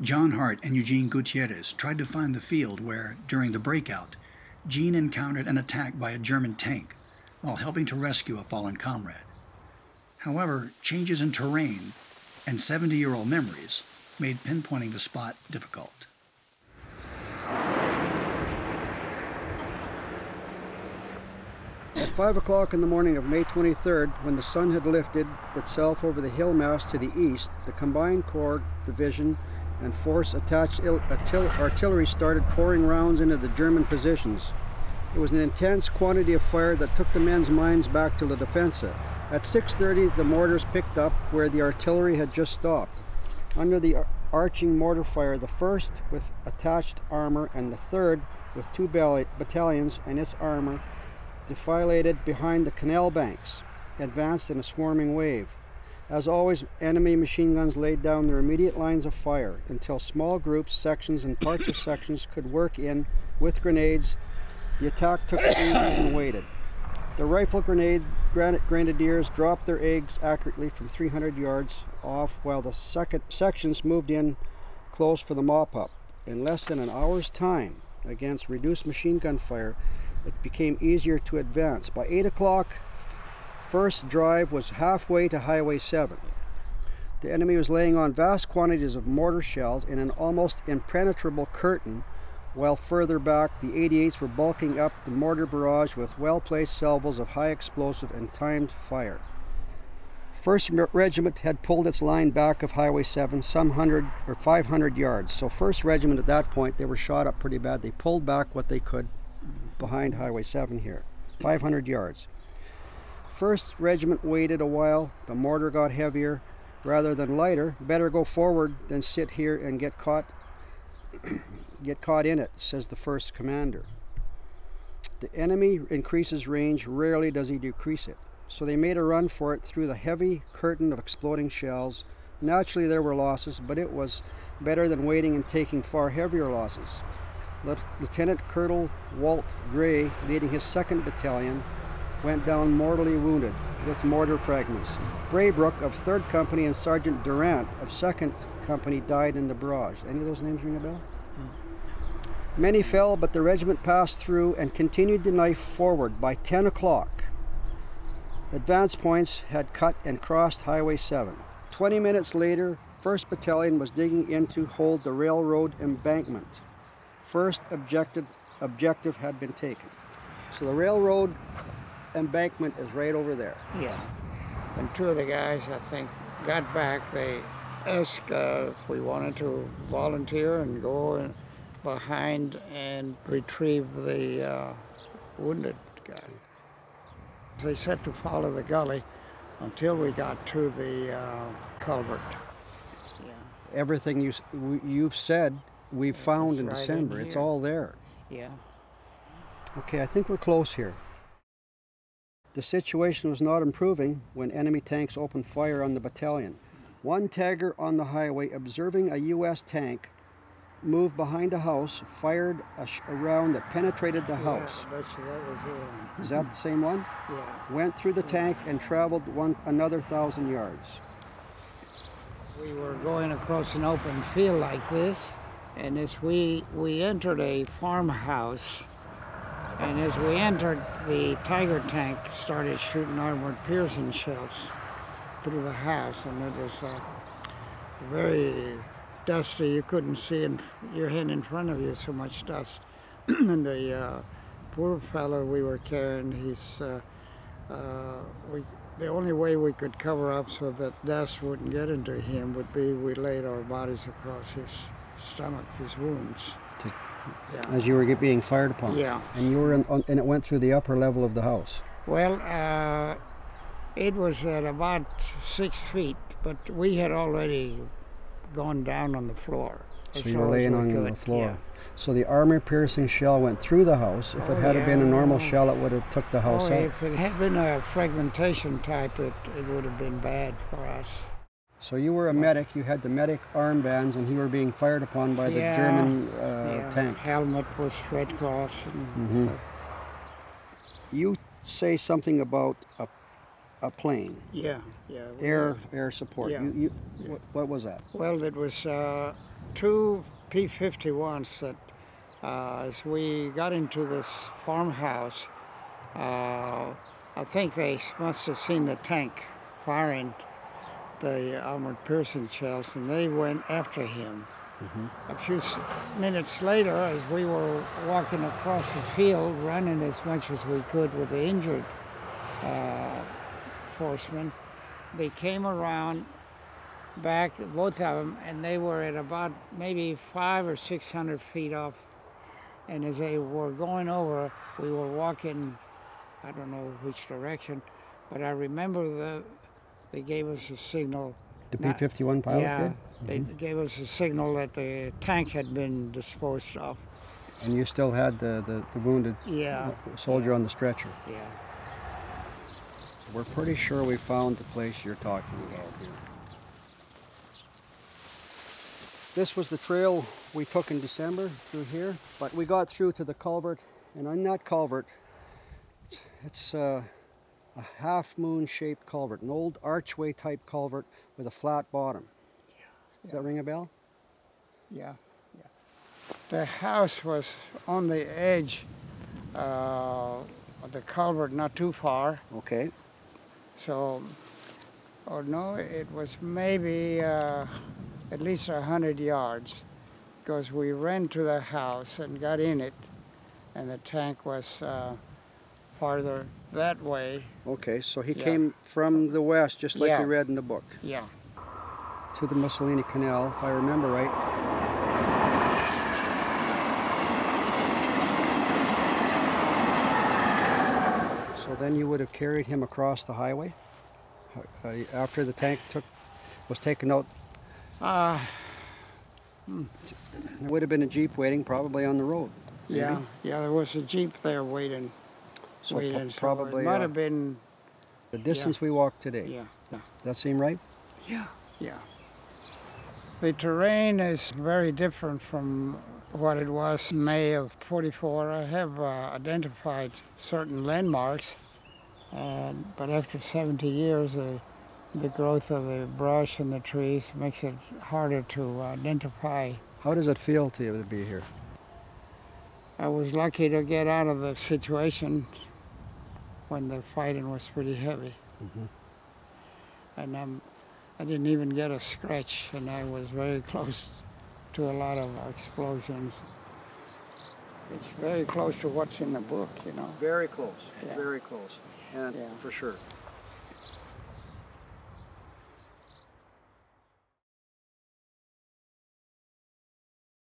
John Hart and Eugene Gutierrez tried to find the field where, during the breakout, Gene encountered an attack by a German tank while helping to rescue a fallen comrade. However, changes in terrain and 70-year-old memories made pinpointing the spot difficult. At 5 o'clock in the morning of May 23rd, when the sun had lifted itself over the hill mass to the east, the Combined Corps Division and force-attached artillery started pouring rounds into the German positions. It was an intense quantity of fire that took the men's minds back to La Defensa. At 6:30, the mortars picked up where the artillery had just stopped. Under the arching mortar fire, the 1st with attached armor and the 3rd with 2 battalions and its armor defilated behind the canal banks, advanced in a swarming wave. As always, enemy machine guns laid down their immediate lines of fire until small groups, sections, and parts of sections could work in with grenades. The attack took ages and waited. The rifle grenadiers dropped their eggs accurately from 300 yards off while the sections moved in close for the mop-up. In less than an hour's time, against reduced machine gun fire, it became easier to advance. By 8 o'clock, first drive was halfway to Highway 7. The enemy was laying on vast quantities of mortar shells in an almost impenetrable curtain, while further back the 88s were bulking up the mortar barrage with well-placed salvos of high explosive and timed fire. 1st Regiment had pulled its line back of Highway 7 some 100 or 500 yards. So 1st Regiment at that point, they were shot up pretty bad. They pulled back what they could behind Highway 7 here, 500 yards. 1st Regiment waited a while. The mortar got heavier rather than lighter. Better go forward than sit here and get caught in it, says the 1st commander. The enemy increases range, rarely does he decrease it. So they made a run for it through the heavy curtain of exploding shells. Naturally there were losses, but it was better than waiting and taking far heavier losses. Lieutenant Colonel Walt Gray, leading his 2nd Battalion, went down mortally wounded with mortar fragments. Braybrook of 3rd Company and Sergeant Durant of 2nd Company died in the barrage. Any of those names ring a bell? Many fell, but the regiment passed through and continued to knife forward. By 10 o'clock, advance points had cut and crossed Highway 7. 20 minutes later, 1st Battalion was digging in to hold the railroad embankment. First objective had been taken. So the railroad embankment is right over there. Yeah. And 2 of the guys, I think, got back. They asked if we wanted to volunteer and go in behind and retrieve the wounded guy. They said to follow the gully until we got to the culvert. Yeah. Everything you've said, we've found in right December. in It's here. all there. Yeah. Okay, I think we're close here. The situation was not improving when enemy tanks opened fire on the battalion. One tagger on the highway, observing a U.S. tank moved behind a house, fired a round that penetrated the house. Yeah, that was the one. Is that the same one? Yeah. Went through the tank and traveled another 1,000 yards. We were going across an open field like this, and as we entered a farmhouse, and as we entered, the Tiger tank started shooting armored piercing shells through the house, and it was very dusty. You couldn't see your head in front of you, so much dust. And the poor fellow we were carrying, the only way we could cover up so that dust wouldn't get into him would be we laid our bodies across his stomach, his wounds. Yeah. As you were being fired upon? Yeah. And you were and it went through the upper level of the house? Well, it was at about 6 feet, but we had already gone down on the floor. So you were laying on the floor. Yeah. So the armor-piercing shell went through the house. If it had been a normal shell, it would have took the house out. If it had been a fragmentation type, it would have been bad for us. So you were a medic. You had the medic armbands, and you were being fired upon by the German tank. Helmet was Red Cross. And You say something about a plane. Yeah. Air support. Yeah. What was that? Well, it was two P-51s that as we got into this farmhouse, I think they must have seen the tank firing the armored piercing shells, and they went after him. A few minutes later, as we were walking across the field, running as much as we could with the injured horsemen, they came around back, both of them, and they were at about maybe 500 or 600 feet off. And as they were going over, we were walking, I don't know which direction, but I remember they gave us a signal. The P-51 pilot yeah, did? They gave us a signal that the tank had been disposed of. And you still had the wounded soldier on the stretcher? Yeah. So we're pretty sure we found the place you're talking about here. This was the trail we took in December through here, but we got through to the culvert, and on that culvert, it's a half-moon shaped culvert, an old archway type culvert with a flat bottom. Does that ring a bell? Yeah. The house was on the edge of the culvert, not too far. Okay. So, oh no, it was maybe at least 100 yards, because we ran to the house and got in it, and the tank was farther that way. Okay, so he came from the west, just like we read in the book. Yeah. To the Mussolini Canal, if I remember right. So then you would have carried him across the highway after the tank was taken out. There would have been a Jeep waiting probably on the road. Maybe? Yeah, there was a Jeep there waiting. So probably it might have been the distance we walked today. Yeah. Does that seem right? Yeah. The terrain is very different from what it was in May of '44. I have identified certain landmarks, but after 70 years, the growth of the brush and the trees makes it harder to identify. How does it feel to you to be here? I was lucky to get out of the situation when the fighting was pretty heavy. And I didn't even get a scratch, and I was very close to a lot of explosions. It's very close to what's in the book, you know. Very close, very close, and for sure.